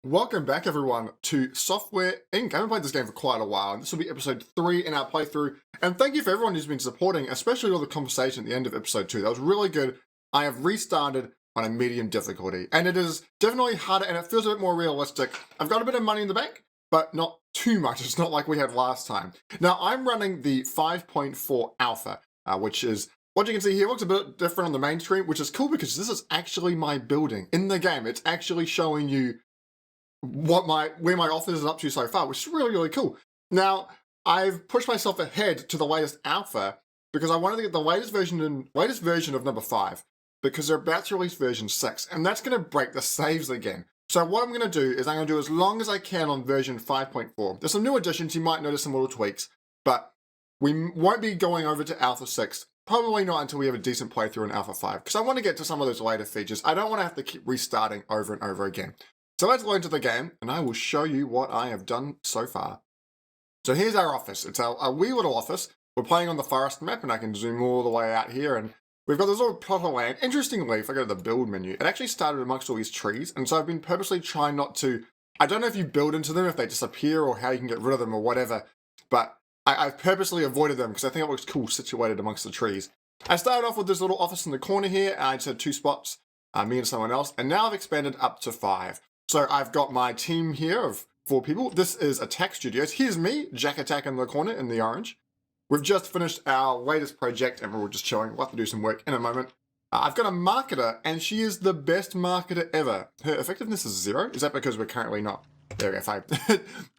Welcome back, everyone, to Software Inc. I haven't played this game for quite a while, and this will be episode 3 in our playthrough. And thank you for everyone who's been supporting, especially all the conversation at the end of episode 2. That was really good. I have restarted on a medium difficulty, and it is definitely harder, and it feels a bit more realistic. I've got a bit of money in the bank, but not too much. It's not like we had last time. Now, I'm running the 5.4 alpha, which is what you can see here. Looks a bit different on the main screen, which is cool because this is actually my building in the game. It's actually showing you where my office is up to so far, which is really cool. Now, I've pushed myself ahead to the latest alpha because I wanted to get the latest version of number 5, because they're about to release version 6, and that's going to break the saves again. So what I'm going to do is I'm going to do as long as I can on version 5.4. There's some new additions, you might notice some little tweaks, but we won't be going over to alpha 6, probably not until we have a decent playthrough in alpha 5, because I want to get to some of those later features. I don't want to have to keep restarting over and over again. So let's go into the game, and I will show you what I have done so far. So here's our office. It's our wee little office. We're playing on the forest map, and I can zoom all the way out here, and we've got this little plot of land. Interestingly, if I go to the build menu, it actually started amongst all these trees, and so I've been purposely trying not to... I don't know if you build into them, if they disappear, or how you can get rid of them, or whatever, but I've purposely avoided them, because I think it looks cool situated amongst the trees. I started off with this little office in the corner here, and I just had 2 spots, me and someone else, and now I've expanded up to 5. So I've got my team here of 4 people. This is Attack Studios. Here's me, Jack Attack in the corner in the orange. We've just finished our latest project and we're just showing. We'll have to do some work in a moment. I've got a marketer and she is the best marketer ever. Her effectiveness is 0. Is that because we're currently not? There we go. If I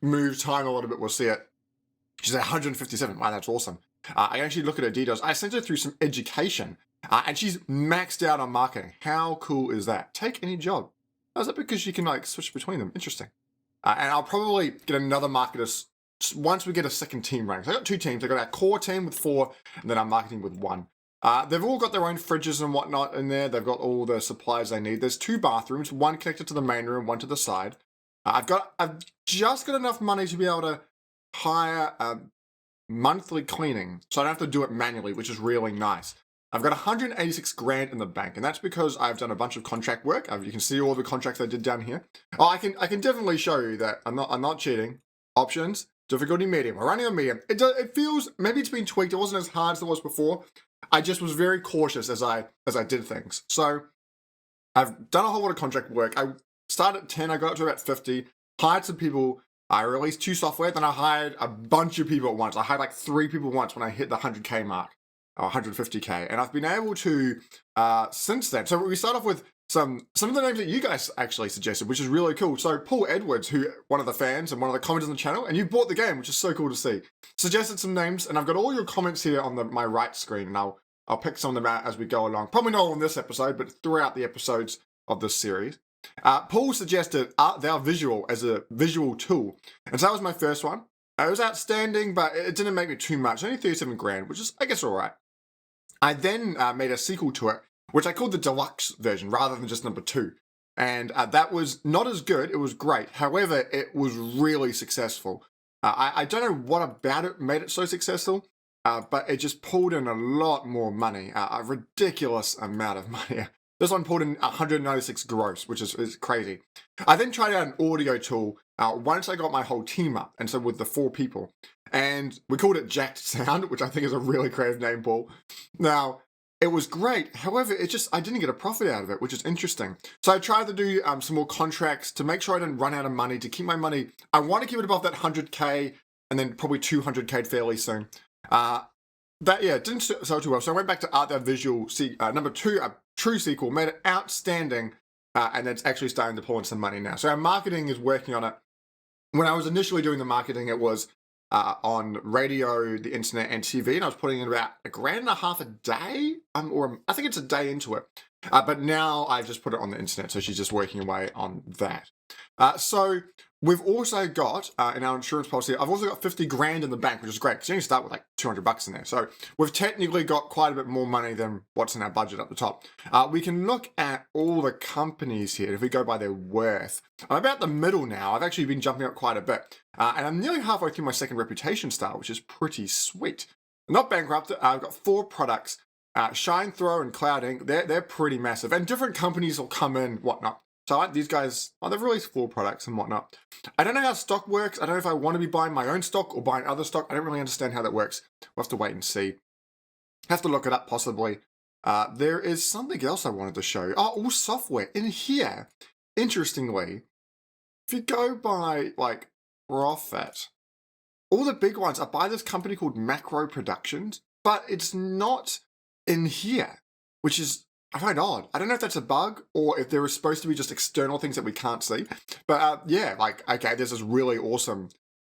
move time a little bit, we'll see it. She's at 157. Wow, that's awesome. I actually look at her details. I sent her through some education and she's maxed out on marketing. How cool is that? Take any job. Oh, is that because you can like switch between them? Interesting. And I'll probably get another marketer once we get a second team running. So I got 2 teams. I got our core team with 4, and then our marketing with 1. They've all got their own fridges and whatnot in there. They've got all the supplies they need. There's 2 bathrooms, 1 connected to the main room, 1 to the side. I've just got enough money to be able to hire monthly cleaning, so I don't have to do it manually, which is really nice. I've got 186 grand in the bank, and that's because I've done a bunch of contract work. You can see all the contracts I did down here. Oh, I can definitely show you that I'm not cheating. Options, difficulty medium. We're running on medium. It feels, maybe it's been tweaked. It wasn't as hard as it was before. I just was very cautious as I did things. So I've done a whole lot of contract work. I started at 10. I got up to about 50. Hired some people. I released 2 software. Then I hired a bunch of people at once. I hired like 3 people once when I hit the 100K mark. 150K, and I've been able to since then. So we start off with some of the names that you guys actually suggested, which is really cool. So Paul Edwards, who one of the fans and one of the comments on the channel, and you bought the game, which is so cool to see, suggested some names, and I've got all your comments here on my right screen, and I'll pick some of them out as we go along. Probably not all in this episode, but throughout the episodes of this series. Paul suggested Thou Visual as a visual tool, and so that was my first one. It was outstanding, but it didn't make me too much. Only 37 grand, which is, I guess, all right. I then made a sequel to it, which I called the deluxe version rather than just number 2. And that was not as good. It was great. However, it was really successful. I don't know what about it made it so successful, but it just pulled in a lot more money, a ridiculous amount of money. This one pulled in 196 gross, which is crazy. I then tried out an audio tool once I got my whole team up, and so with the 4 people. And we called it Jacked Sound, which I think is a really creative name, Paul. Now, it was great. However, I didn't get a profit out of it, which is interesting. So I tried to do some more contracts to make sure I didn't run out of money, to keep my money. I want to keep it above that 100K, and then probably 200K fairly soon. It didn't sell too well. So I went back to Art Thou Visual, number 2, a true sequel, made it outstanding, and it's actually starting to pull in some money now. So our marketing is working on it. When I was initially doing the marketing, it was on radio, the internet, and TV, and I was putting in about $1.5 grand a day, or I think it's a day into it. But now I've just put it on the internet, so she's just working away on that. So we've also got, in our insurance policy, I've also got 50 grand in the bank, which is great, because you only start with like 200 bucks in there. So we've technically got quite a bit more money than what's in our budget up the top. We can look at all the companies here, if we go by their worth. I'm about the middle now. I've actually been jumping up quite a bit. And I'm nearly halfway through my second reputation star, which is pretty sweet. I'm not bankrupt. I've got 4 products. Shine Throw and Cloud Ink, they're pretty massive. And different companies will come in, whatnot. So I like these guys. Oh, they've released 4 products and whatnot. I don't know how stock works. I don't know if I want to be buying my own stock or buying other stock. I don't really understand how that works. We'll have to wait and see. Have to look it up possibly. There is something else I wanted to show you. Oh, all software in here. Interestingly, if you go by like profit, all the big ones are by this company called Macro Productions, but it's not in here, which is quite odd. I don't know if that's a bug or if there are supposed to be just external things that we can't see. But yeah, like, okay, there's this really awesome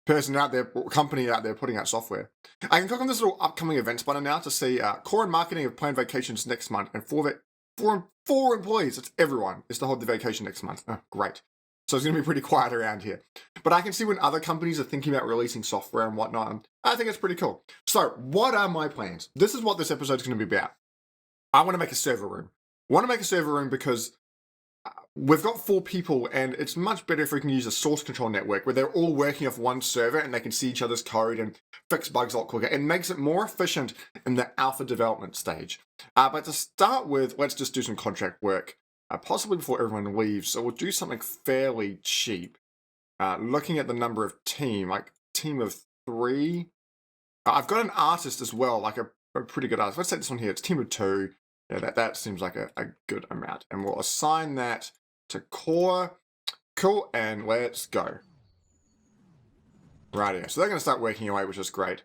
person out there, company out there putting out software. I can click on this little upcoming events button now to see core and marketing have planned vacations next month, and four employees, it's everyone, is to hold the vacation next month. Oh, great. So it's going to be pretty quiet around here. But I can see when other companies are thinking about releasing software and whatnot, and I think it's pretty cool. So what are my plans? This is what this episode is going to be about. I want to make a server room. I want to make a server room because we've got 4 people, and it's much better if we can use a source control network where they're all working off one server and they can see each other's code and fix bugs a lot quicker. It makes it more efficient in the alpha development stage. But to start with, let's just do some contract work, possibly before everyone leaves. So we'll do something fairly cheap. Looking at the number of team, like team of 3. I've got an artist as well, like a pretty good artist. Let's say this one here, it's team of 2. Yeah, that seems like a good amount. And we'll assign that to core. Cool, and let's go. Right here. So they're going to start working away, which is great.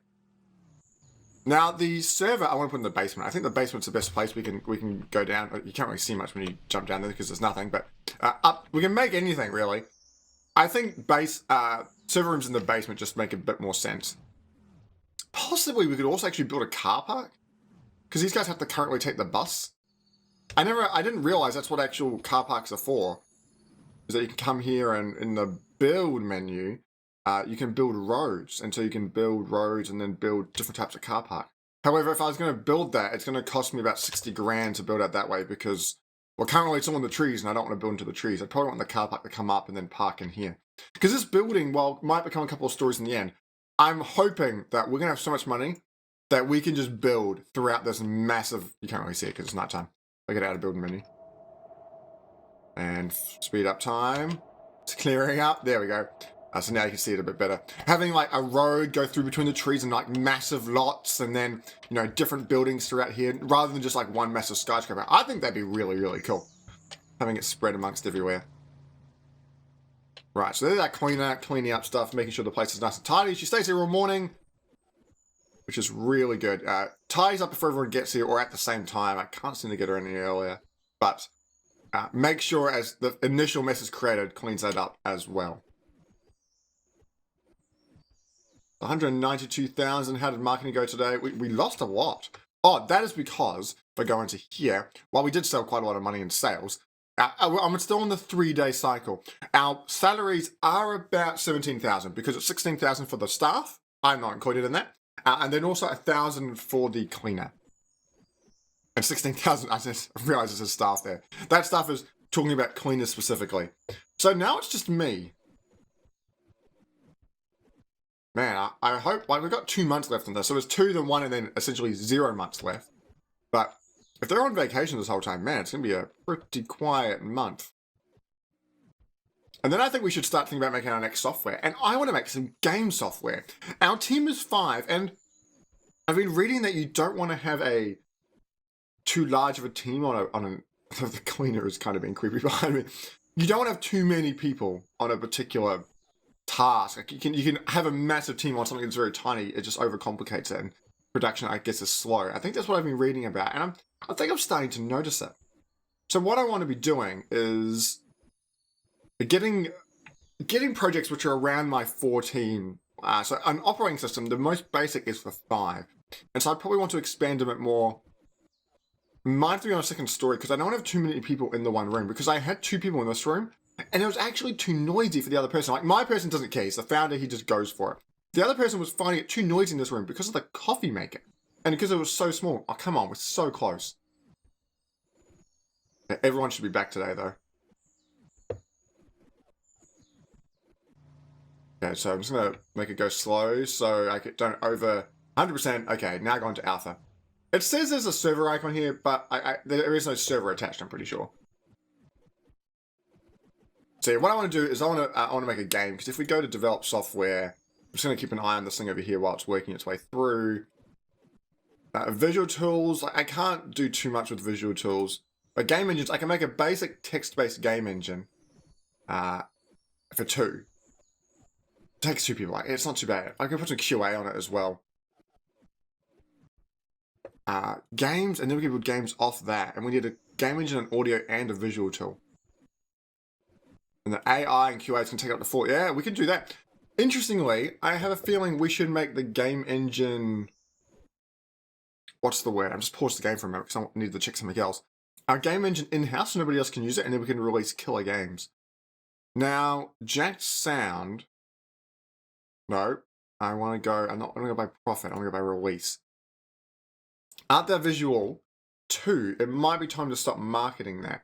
Now, the server I want to put in the basement. I think the basement's the best place we can go down. You can't really see much when you jump down there because there's nothing, but up, we can make anything, really. I think server rooms in the basement just make a bit more sense. Possibly we could also actually build a car park, because these guys have to currently take the bus. I didn't realize that's what actual car parks are for. Is that you can come here and in the build menu, you can build roads. And so you can build roads and then build different types of car park. However, if I was going to build that, it's going to cost me about 60 grand to build it that way because, well, currently it's all in the trees and I don't want to build into the trees. I probably want the car park to come up and then park in here. Because this building, while might become a couple of stories in the end, I'm hoping that we're going to have so much money that we can just build throughout this massive, you can't really see it because it's nighttime. I get out of building menu. And speed up time. It's clearing up. There we go. So now you can see it a bit better. Having like a road go through between the trees and like massive lots and then, you know, different buildings throughout here rather than just like one massive skyscraper. I think that'd be really, really cool. Having it spread amongst everywhere. Right, so there's that cleaning up stuff, making sure the place is nice and tidy. She stays here all morning, which is really good. Ties up before everyone gets here or at the same time. I can't seem to get her any earlier. But make sure as the initial mess is created, cleans that up as well. 192,000. How did marketing go today? We lost a lot. Oh, that is because, if I go into here, while we did sell quite a lot of money in sales, I'm still on the 3-day cycle. Our salaries are about 17,000 because it's 16,000 for the staff. I'm not included in that. And then also 1,000 for the cleaner. And 16,000, I just realized there's staff there. That staff is talking about cleaners specifically. So now it's just me. Man, I hope, like, we've got 2 months left on this. So it's 2, then 1, and then essentially 0 months left. But if they're on vacation this whole time, man, it's going to be a pretty quiet month. And then I think we should start thinking about making our next software. And I want to make some game software. Our team is 5, and I've been reading that you don't want to have too large of a team on the cleaner is kind of being creepy behind me. You don't want to have too many people on a particular task. Like you can have a massive team on something that's very tiny. It just overcomplicates it, and production, I guess, is slow. I think that's what I've been reading about, and I think I'm starting to notice it. So what I want to be doing is getting projects which are around my 4 team. So an operating system, the most basic is for 5, and so I probably want to expand a bit more. Might have to be on a second story because I don't want to have too many people in the one room, because I had 2 people in this room and it was actually too noisy for the other person. Like, my person doesn't care. He's the founder. He just goes for it. The other person was finding it too noisy in this room because of the coffee maker. And because it was so small. Oh, come on. We're so close. Yeah, everyone should be back today, though. Okay, so I'm just going to make it go slow so I don't over 100%. Okay, now going to alpha. It says there's a server icon here, but there is no server attached, I'm pretty sure. So yeah, what I want to do is I want to make a game, because if we go to develop software, I'm just going to keep an eye on this thing over here while it's working its way through. Visual tools, I can't do too much with visual tools. But game engines, I can make a basic text-based game engine for 2. It takes 2 people. It's not too bad. I can put some QA on it as well. Games, and then we can build games off that. And we need a game engine, an audio, and a visual tool. And the AI and QA can take up to 4. Yeah, we can do that. Interestingly, I have a feeling we should make the game engine... What's the word? I'm just paused the game for a moment because I need to check something else. Our game engine in-house, so nobody else can use it, and then we can release killer games. Now, Jacked Sound... No, I want to go... I'm not going to go by profit, I'm going to go by release. Art Thou Visual 2, it might be time to stop marketing that.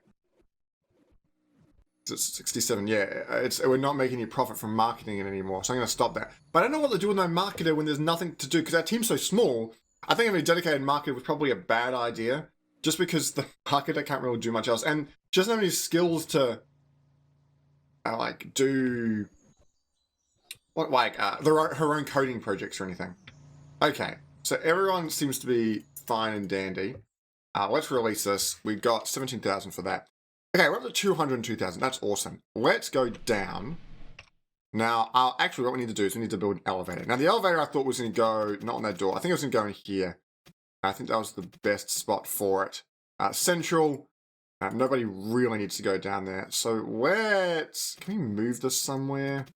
It's 67, yeah. We're not making any profit from marketing it anymore, so I'm going to stop that. But I don't know what to do with my marketer when there's nothing to do, because our team's so small. I think having a dedicated marketer was probably a bad idea, just because the marketer can't really do much else, and she doesn't have any skills to, do, her own coding projects or anything. Okay, so everyone seems to be fine and dandy. Let's release this. We've got 17,000 for that. Okay, we're up to 202,000. That's awesome. Let's go down. Now, actually, what we need to do is we need to build an elevator. Now, the elevator I thought was going to go, not on that door. I think it was going to go in here. I think that was the best spot for it. Central. Nobody really needs to go down there. So can we move this somewhere?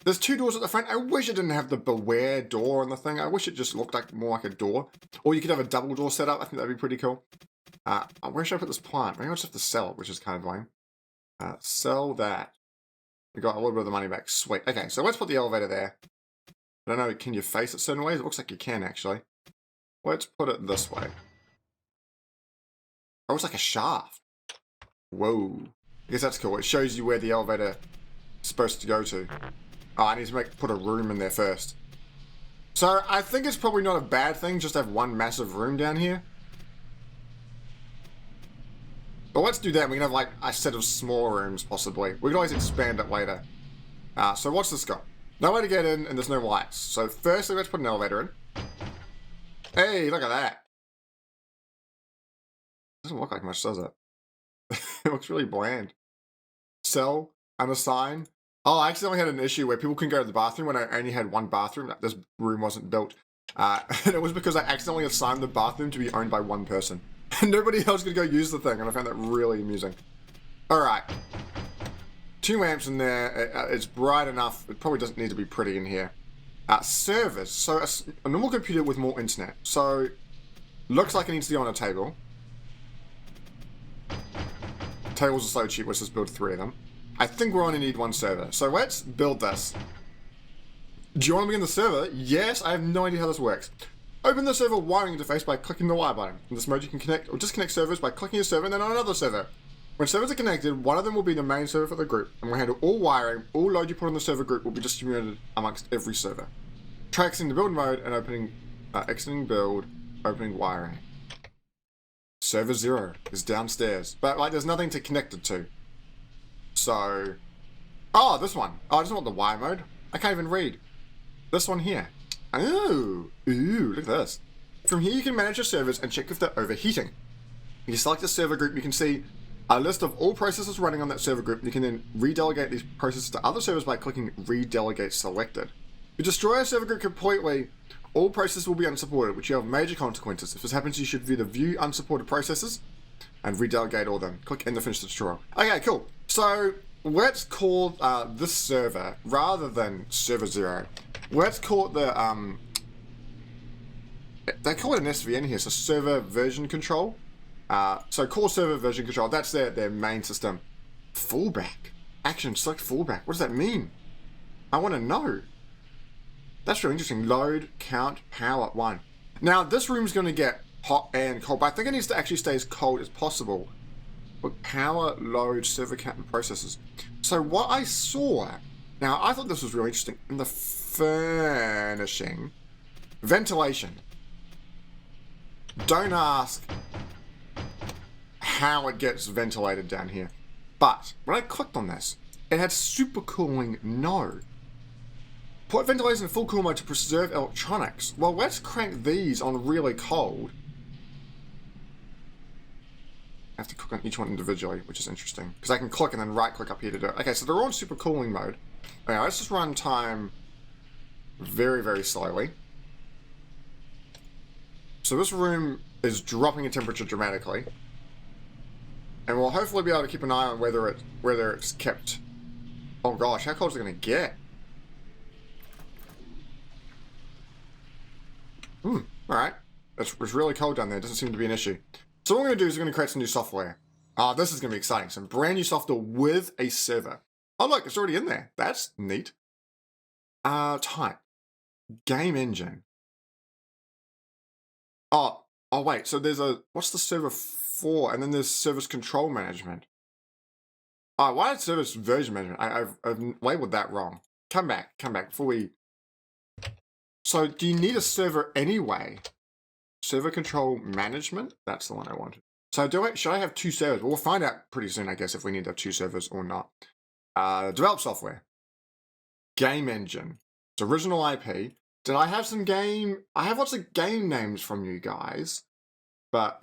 There's 2 doors at the front. I wish it didn't have the beware door on the thing. I wish it just looked more like a door. Or you could have a double door set up. I think that'd be pretty cool. Where should I put this plant? Maybe I'll just have to sell it, which is kind of lame. Sell that. We got a little bit of the money back. Sweet. Okay, so let's put the elevator there. I don't know, can you face it certain ways? It looks like you can, actually. Let's put it this way. Oh, it's like a shaft. Whoa. I guess that's cool. It shows you where the elevator is supposed to go to. Oh, I need to put a room in there first. So, I think it's probably not a bad thing just to have one massive room down here. But let's do that. We can have like a set of small rooms, possibly. We can always expand it later. So what's this got? No way to get in, and there's no lights. So firstly, let's put an elevator in. Hey, look at that. Doesn't look like much, does it? It looks really bland. Sell, unassign. Oh, I accidentally had an issue where people couldn't go to the bathroom when I only had one bathroom. This room wasn't built. And it was because I accidentally assigned the bathroom to be owned by one person. And nobody else could go use the thing, and I found that really amusing. Alright. 2 amps in there. It's bright enough. It probably doesn't need to be pretty in here. Servers. So a normal computer with more internet. So, looks like it needs to be on a table. Tables are so cheap, let's just build 3 of them. I think we only need 1 server. So let's build this. Do you want to begin the server? Yes, I have no idea how this works. Open the server wiring interface by clicking the wire button. In this mode, you can connect or disconnect servers by clicking a server and then on another server. When servers are connected, one of them will be the main server for the group, and will handle all wiring. All load you put on the server group will be distributed amongst every server. Try exiting the build mode and exiting build, opening wiring. Server 0 is downstairs, but like there's nothing to connect it to. So, oh, this one. Oh, I just want the wire mode. I can't even read. This one here. Ooh, look at this. From here you can manage your servers and check if they're overheating. If you select a server group, you can see a list of all processes running on that server group. You can then redelegate these processes to other servers by clicking redelegate selected. If you destroy a server group completely, all processes will be unsupported, which will have major consequences. If this happens, you should view the view unsupported processes and redelegate all them. Click end to finish the tutorial. Okay, cool. So let's call this server, rather than server 0, let's call it the, they call it an SVN here, so server version control. So call server version control, that's their main system. Fallback. Action, select fallback. What does that mean? I want to know. That's really interesting. Load, count, power, 1. Now, this room's going to get hot and cold, but I think it needs to actually stay as cold as possible. But power, load, server count, and processes. So what I saw, now I thought this was really interesting, in the furnishing, ventilation. Don't ask how it gets ventilated down here. But when I clicked on this, It had supercooling, no. Put ventilators in full cool mode to preserve electronics. Well, let's crank these on really cold. I have to click on each one individually, which is interesting. Because I can click and then right click up here to do it. Okay, so they're all in super cooling mode. Okay, let's just run time very, very slowly. So this room is dropping in temperature dramatically. And we'll hopefully be able to keep an eye on whether it's kept. Oh gosh, how cold is it going to get? Alright. It's really cold down there. It doesn't seem to be an issue. So what we're going to do is we're going to create some new software. This is going to be exciting. Some brand new software with a server. Oh look, it's already in there. That's neat. Type. Game engine. Oh wait, so there's what's the server for? And then there's service control management. Why is service version management? I've labeled that wrong. Come back before we... So do you need a server anyway? Server control management? That's the one I wanted. So should I have two servers? Well, we'll find out pretty soon, I guess, if we need to have two servers or not. Develop software. Game engine. It's original IP. Did I have some game? I have lots of game names from you guys. But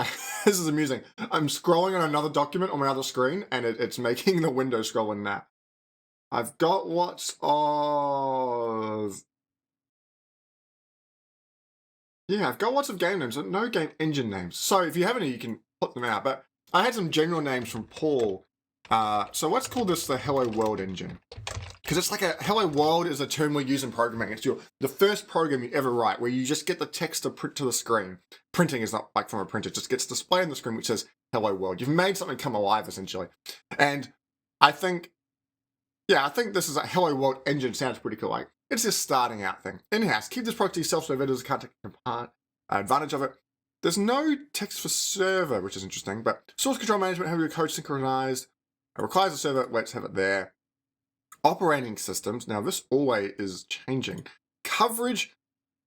this is amusing. I'm scrolling on another document on my other screen, and it's making the window scroll in that. I've got lots of... Yeah, I've got lots of game names, but no game engine names. So if you have any, you can put them out. But I had some general names from Paul. So let's call this the Hello World engine. Because it's like Hello World is a term we use in programming. It's the first program you ever write where you just get the text to print to the screen. Printing is not like from a printer. It just gets displayed on the screen which says Hello World. You've made something come alive, essentially. And I think this is a Hello World engine. Sounds pretty cool. Like, it's just starting out thing. In-house. Keep this product to yourself so vendors can't take advantage of it. There's no text for server, which is interesting. But source control management, have your code synchronized. It requires a server. Let's have it there. Operating systems. Now, this always is changing. Coverage.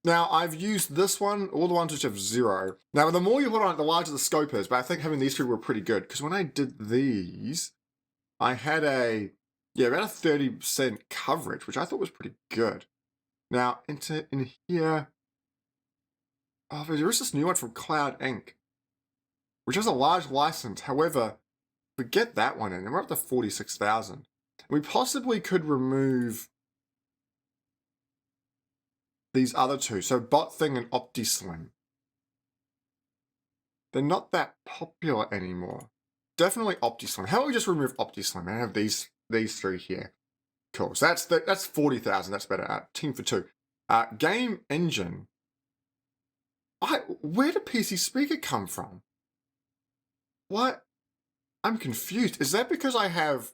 Now, I've used this one, all the ones which have 0. Now, the more you put on it, the larger the scope is. But I think having these two were pretty good. Because when I did these, I had about a 30% coverage, which I thought was pretty good. Now, in here, there is this new one from Cloud Inc., which has a large license. However, we get that one in, and we're up to 46,000. We possibly could remove these other two. So BotThing and OptiSlim. They're not that popular anymore. Definitely OptiSlim. How about we just remove OptiSlim and have these three here? Cool. So that's 40,000. That's better. Team for 2. Game engine. Where did PC Speaker come from? What? I'm confused. Is that because I have...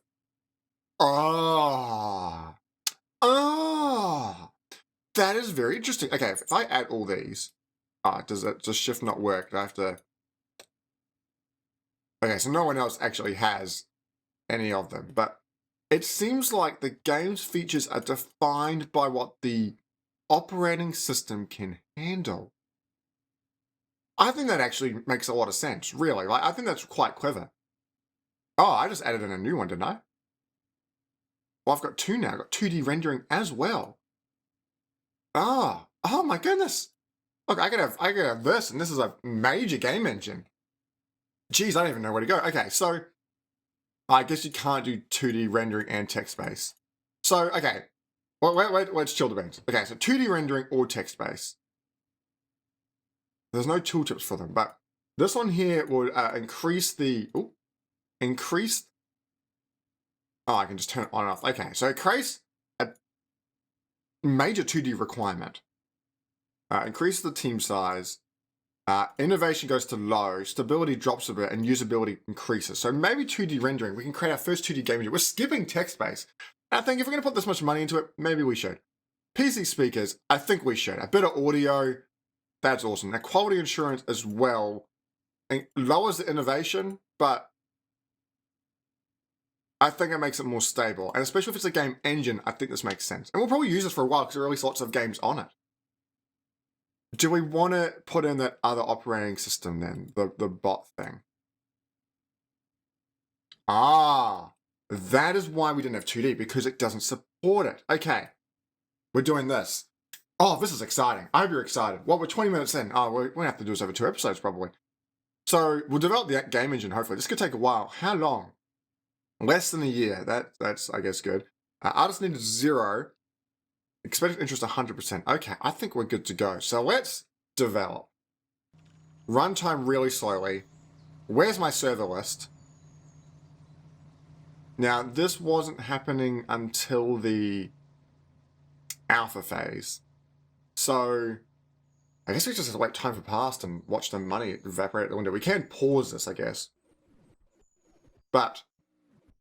That is very interesting. Okay, if I add all these, does shift not work? Do I have to... Okay, so no one else actually has any of them, but it seems like the game's features are defined by what the operating system can handle. I think that actually makes a lot of sense, really. Like, I think that's quite clever. Oh, I just added in a new one, didn't I? Well, I've got 2 now. I've got 2D rendering as well. Oh my goodness. Look, I could have this, and this is a major game engine. Geez, I don't even know where to go. Okay, so I guess you can't do 2D rendering and text-based. So, okay. Wait, let's chill the beans. Okay, so 2D rendering or text-based. There's no tooltips for them, but this one here would increase the... Oh, I can just turn it on and off. Okay, so it creates a major 2D requirement. Increase the team size. Innovation goes to low, stability drops a bit, and usability increases. So maybe 2D rendering, we can create our first 2D game engine. We're skipping text-based. I think if we're going to put this much money into it, maybe we should. PC speakers, I think we should. A bit of audio, that's awesome. Now, quality assurance as well. It lowers the innovation, but I think it makes it more stable. And especially if it's a game engine, I think this makes sense. And we'll probably use this for a while because there are release lots of games on it. Do we want to put in that other operating system then? The bot thing. That is why we didn't have 2D, because it doesn't support it. Okay, we're doing this. Oh, this is exciting. I hope you're excited. Well, we're 20 minutes in. Oh, we're going to have to do this over 2 episodes probably. So we'll develop the game engine, hopefully. This could take a while. How long? Less than a year. That's I guess, good. Artist needed 0. Expected interest 100%. Okay, I think we're good to go. So let's develop. Runtime really slowly. Where's my server list? Now, this wasn't happening until the alpha phase. So I guess we just have to wait time for past and watch the money evaporate out the window. We can pause this, I guess. But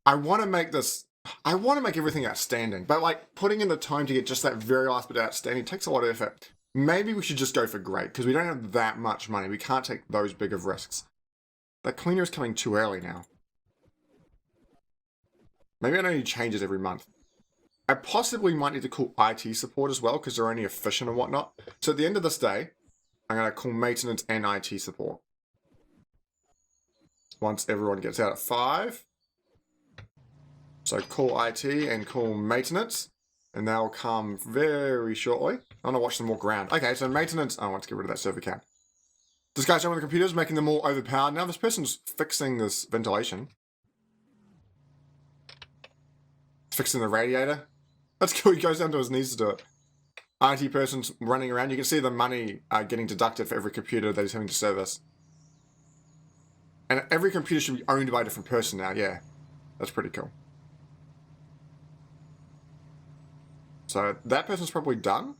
I want to make this... I want to make everything outstanding. But, like, putting in the time to get just that very last bit outstanding takes a lot of effort. Maybe we should just go for great, because we don't have that much money. We can't take those big of risks. That cleaner is coming too early now. Maybe I don't need changes every month. I possibly might need to call IT support as well, because they're only efficient and whatnot. So at the end of this day, I'm going to call maintenance and IT support. Once everyone gets out at 5. So call IT and call maintenance. And they'll come very shortly. I want to watch them walk around. Okay, so maintenance... I want to get rid of that server cap. This guy's showing the computers, making them all overpowered. Now this person's fixing this ventilation. Fixing the radiator. That's cool. He goes down to his knees to do it. IT person's running around. You can see the money getting deducted for every computer that he's having to service. And every computer should be owned by a different person now. Yeah, that's pretty cool. So that person's probably done.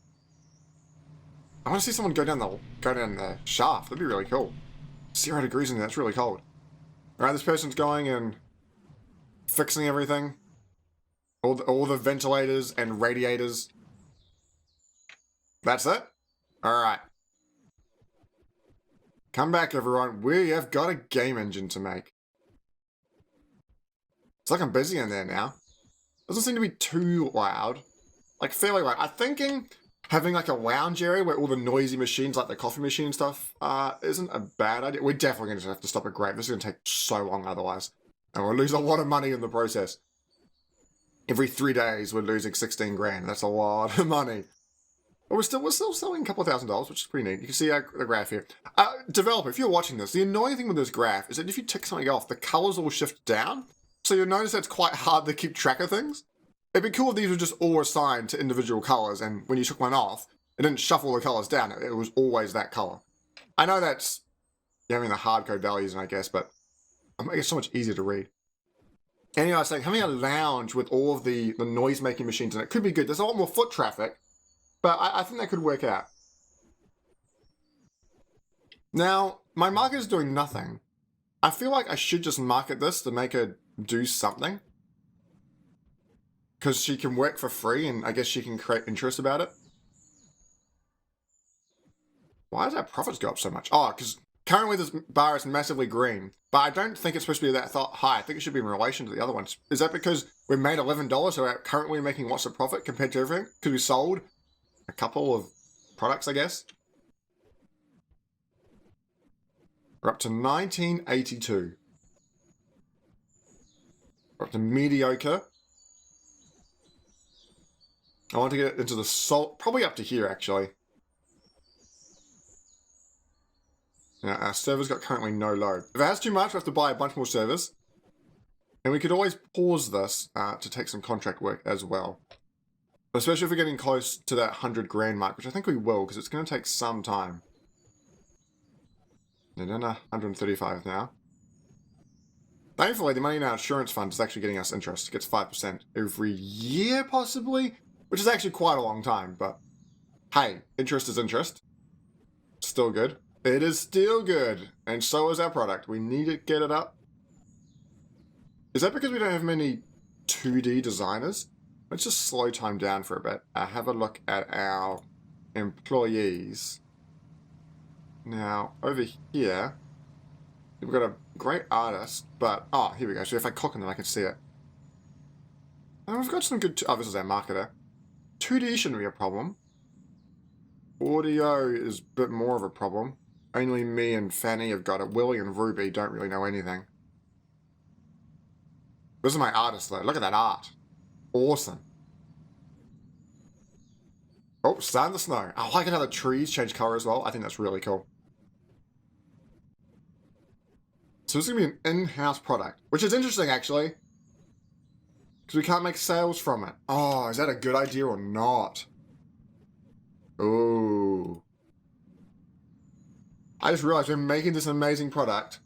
I want to see someone go down the shaft. That'd be really cool. 0 degrees in there. That's really cold. All right, this person's going and fixing everything. All the ventilators and radiators. That's it? Alright. Come back, everyone. We have got a game engine to make. It's like I'm busy in there now. Doesn't seem to be too loud. Like, fairly loud. I'm thinking having like a lounge area where all the noisy machines, like the coffee machine and stuff, isn't a bad idea. We're definitely going to have to stop at Great. This is going to take so long otherwise. And we'll lose a lot of money in the process. Every 3 days, we're losing 16 grand. That's a lot of money. But we're still selling a couple of $1,000s, which is pretty neat. You can see the graph here. Developer, if you're watching this, the annoying thing with this graph is that if you tick something off, the colors all shift down. So you'll notice that it's quite hard to keep track of things. It'd be cool if these were just all assigned to individual colors, and when you took one off, it didn't shuffle the colors down. It was always that color. I know that's having the hard code values, I guess, but I'm making it so much easier to read. Anyway, I was saying, having a lounge with all of the noise-making machines in it could be good. There's a lot more foot traffic, but I think that could work out. Now, my market is doing nothing. I feel like I should just market this to make her do something. Because she can work for free, and I guess she can create interest about it. Why does our profits go up so much? Oh, because currently this bar is massively green. But I don't think it's supposed to be that high. I think it should be in relation to the other ones. Is that because we made $11, so we're currently making lots of profit compared to everything? Because we sold a couple of products, I guess. We're up to 1982. We're up to mediocre. I want to get into the salt, probably up to here actually. Now, our server's got currently no load. If it has too much, we have to buy a bunch more servers. And we could always pause this to take some contract work as well. Especially if we're getting close to that 100 grand mark, which I think we will, because it's going to take some time. They're down to 135 now. Thankfully, the money in our insurance fund is actually getting us interest. It gets 5% every year, possibly? Which is actually quite a long time, but hey, interest is interest. Still good. It is still good, and so is our product. We need to get it up. Is that because we don't have many 2D designers? Let's just slow time down for a bit. Have a look at our employees. Now, over here, we've got a great artist, but... Oh, here we go. So if I click on them, I can see it. And we've got some good... Oh, this is our marketer. 2D shouldn't be a problem. Audio is a bit more of a problem. Only me and Fanny have got it. Willie and Ruby don't really know anything. This is my artist, though. Look at that art. Awesome. Oh, starting to snow. I like it how the trees change color as well. I think that's really cool. So this is going to be an in-house product, which is interesting, actually. Because we can't make sales from it. Oh, is that a good idea or not? Ooh. I just realized we're making this amazing product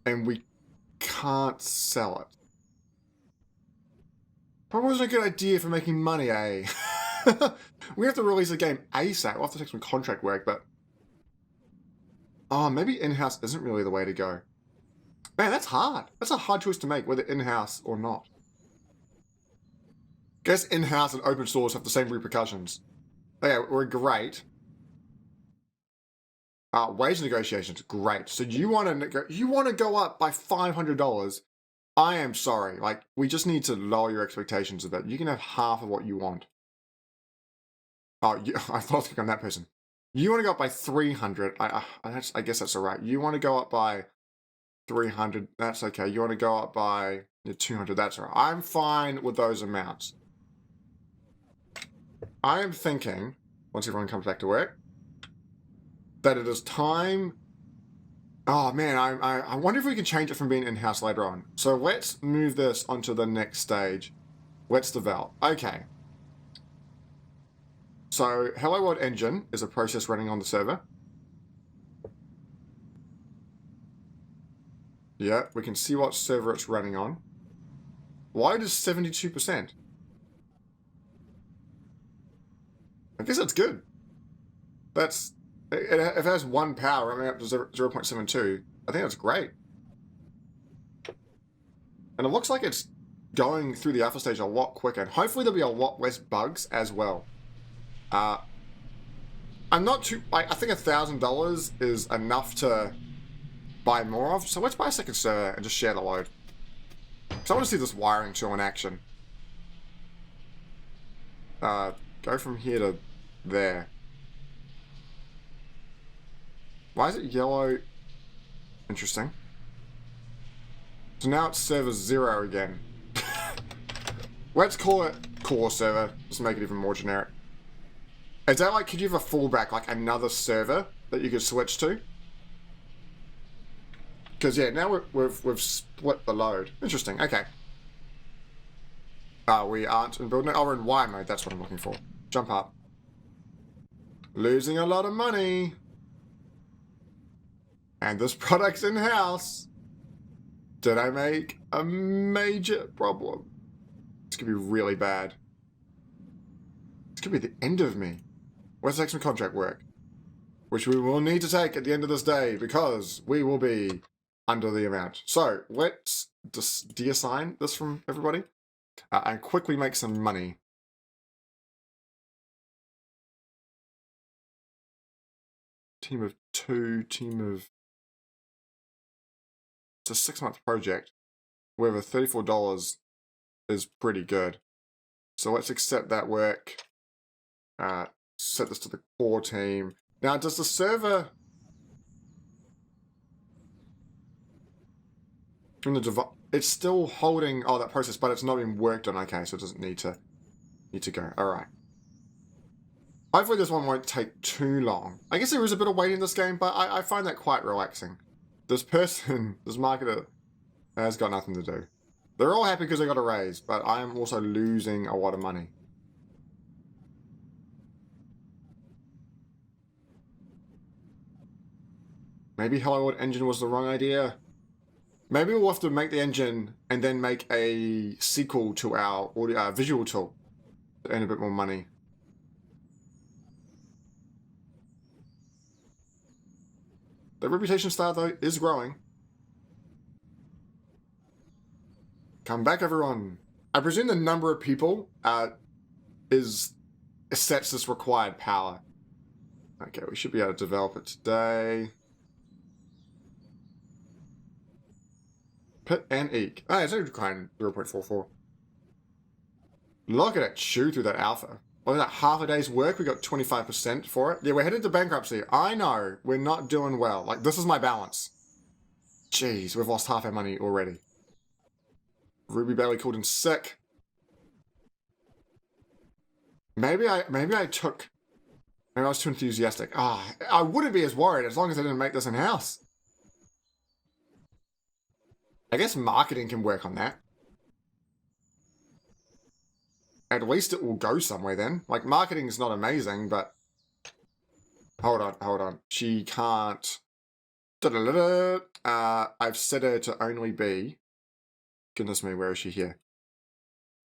and we can't sell it. Probably wasn't a good idea for making money, eh? We have to release the game ASAP. We'll have to take some contract work, but... Oh, maybe in-house isn't really the way to go. Man, that's hard. That's a hard choice to make, whether in-house or not. Guess in-house and open source have the same repercussions. Okay, we're great. Wage negotiations, great. So you want to go up by $500? I am sorry. Like, we just need to lower your expectations a bit. You can have half of what you want. Oh, I thought I was on that person. You want to go up by 300? I guess that's all right. You want to go up by 300? That's okay. You want to go up by 200? That's all right. I'm fine with those amounts. I am thinking, once everyone comes back to work, that it is time... Oh, man, I wonder if we can change it from being in-house later on. So let's move this onto the next stage. Let's develop. Okay. So, Hello World Engine is a process running on the server. Yeah, we can see what server it's running on. Why does 72%? I guess that's good. That's... If it has 1 power running up to 0.72, I think that's great. And it looks like it's going through the alpha stage a lot quicker. And hopefully there'll be a lot less bugs as well. I'm not too... I think $1,000 is enough to buy more of. So let's buy a second server and just share the load. Because I want to see this wiring tool in action. Go from here to there. Why is it yellow? Interesting. So now it's server 0 again. Let's call it core server. Just make it even more generic. Is that like, could you have a fallback, like another server that you could switch to? Because yeah, now we've split the load. Interesting. Okay. We aren't in build mode. Oh, we're in Y mode. That's what I'm looking for. Jump up. Losing a lot of money. And this product's in-house. Did I make a major problem? This could be really bad. This could be the end of me. Let's take some contract work. Which we will need to take at the end of this day because we will be under the amount. So, let's just deassign this from everybody. And quickly make some money. Team of 2, team of... It's a 6-month project. However, $34 is pretty good. So let's accept that work. Set this to the core team. Now, does the server... It's still holding... Oh, that process, but it's not being worked on. Okay, so it doesn't need to go. All right. Hopefully this one won't take too long. I guess there is a bit of waiting in this game, but I find that quite relaxing. This person, this marketer, has got nothing to do. They're all happy because they got a raise, but I am also losing a lot of money. Maybe Hello World Engine was the wrong idea. Maybe we'll have to make the engine and then make a sequel to our audio, visual tool to earn a bit more money. The Reputation Star, though, is growing. Come back, everyone. I presume the number of people sets this required power. Okay, we should be able to develop it today. Pit and Eek. Oh, it's only requiring 0.44. Look at it chew through that alpha. What is that, half a day's work? We got 25% for it. Yeah, we're headed to bankruptcy. I know. We're not doing well. Like, this is my balance. Jeez, we've lost half our money already. Ruby Bailey called in sick. Maybe I was too enthusiastic. I wouldn't be as worried as long as I didn't make this in-house. I guess marketing can work on that. At least it will go somewhere then. Like, marketing is not amazing, but... Hold on. She can't... I've set her to only be... Goodness me, where is she here?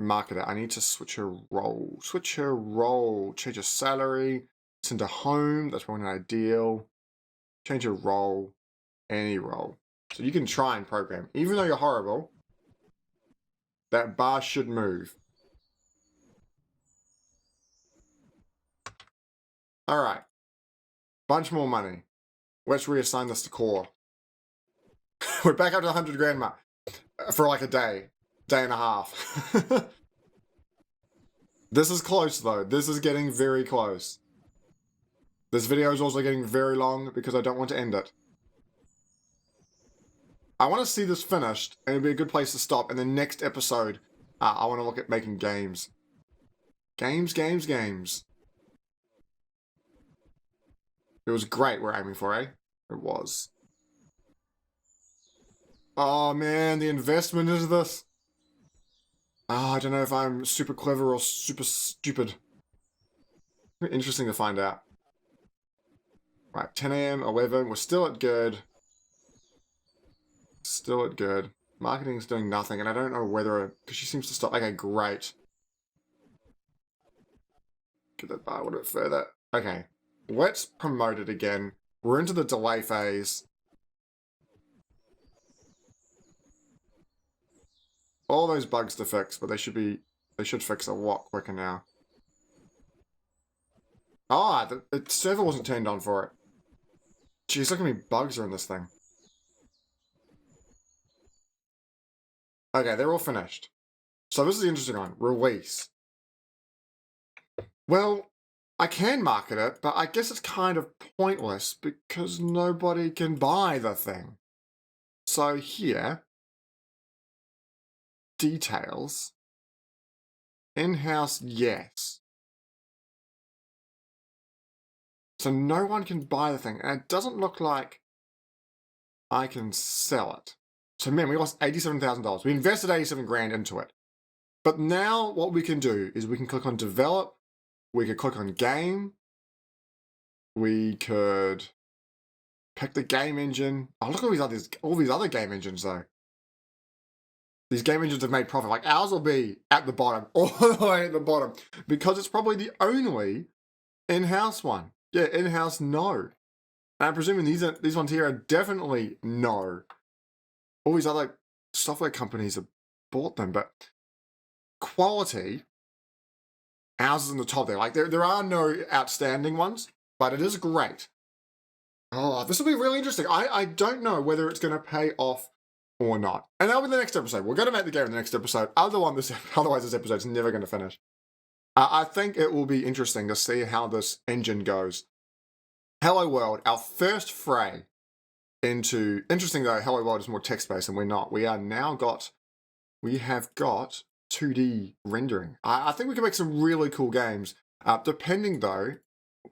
Marketer. I need to switch her role. Change her salary. Send her home. That's probably not ideal. Change her role. Any role. So you can try and program. Even though you're horrible, that bar should move. Alright. Bunch more money. Let's reassign this to core. We're back up to the 100 grand mark. For like a day. Day and a half. This is close though. This is getting very close. This video is also getting very long because I don't want to end it. I want to see this finished and it'd be a good place to stop. And the next episode, I want to look at making games. Games. It was great we're aiming for, eh? It was. Oh man, the investment into this. I don't know if I'm super clever or super stupid. Interesting to find out. Right, 10 a.m., 11. We're still at good. Marketing's doing nothing, and I don't know whether... Because she seems to stop. Okay, great. Get that bar a little bit further. Okay, let's promote it again. We're into the delay phase. All those bugs to fix, but they should fix a lot quicker now. The server wasn't turned on for it. Jeez, look how many bugs are in this thing. Okay, they're all finished. So this is the interesting one. Release. Well, I can market it, but I guess it's kind of pointless because nobody can buy the thing. So here... Details. In-house, yes. So no one can buy the thing, and it doesn't look like I can sell it. So man, we lost $87,000. We invested 87 grand into it. But now what we can do is we can click on develop, we could click on game, we could pick the game engine. Oh, look at all these other game engines though. These game engines have made profit. Like ours will be at the bottom, all the way at the bottom, because it's probably the only in-house one. Yeah, in-house, no. And I'm presuming these ones here are definitely no. All these other software companies have bought them, but quality, ours is in the top there. Like there are no outstanding ones, but it is great. Oh, this will be really interesting. I don't know whether it's going to pay off or not. And that'll be the next episode. We're going to make the game in the next episode. Otherwise, this episode's never going to finish. I think it will be interesting to see how this engine goes. Hello World, our first fray into... Interesting though, Hello World is more text-based and we're not. We have got 2D rendering. I think we can make some really cool games. Depending though,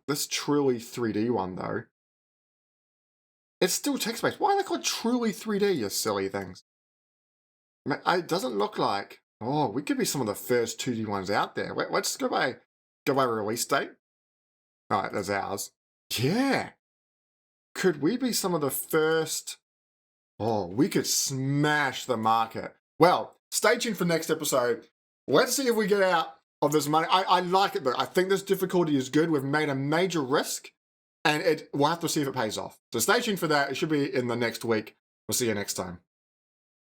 this truly 3D one though, it's still text-based. Why are they called truly 3D, you silly things? It doesn't look like... Oh, we could be some of the first 2D ones out there. Let's go by release date. All right, there's ours. Yeah. Could we be some of the first... Oh, we could smash the market. Well, stay tuned for next episode. Let's see if we get out of this money. I like it though. I think this difficulty is good. We've made a major risk. And we'll have to see if it pays off. So stay tuned for that. It should be in the next week. We'll see you next time.